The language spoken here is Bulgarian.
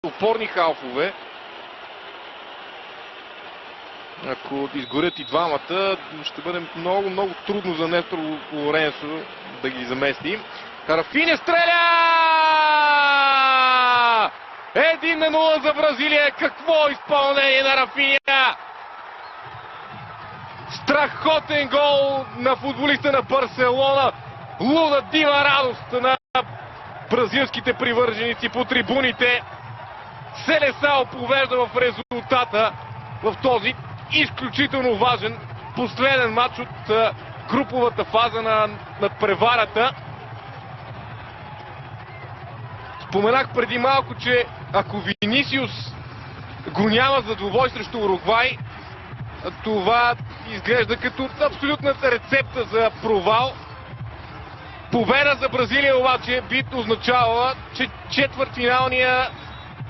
опорни халфове. Ако изгорят и двамата, ще бъде много трудно за Нестор Лоренсо да ги замести. Рафиня стреля! 1-0 за Бразилия. Какво изпълнение на Рафиня! Страхотен гол на футболиста на Барселона. Луда дива радост на бразилските привърженици по трибуните. Селесао повежда в резултата в този изключително важен последен матч от груповата фаза на надпреварата. Споменах преди малко, че ако Винисиус го няма за двубой срещу Уругвай, това изглежда като абсолютната рецепта за провал. Победа за Бразилия обаче би означавала, че четвъртфиналния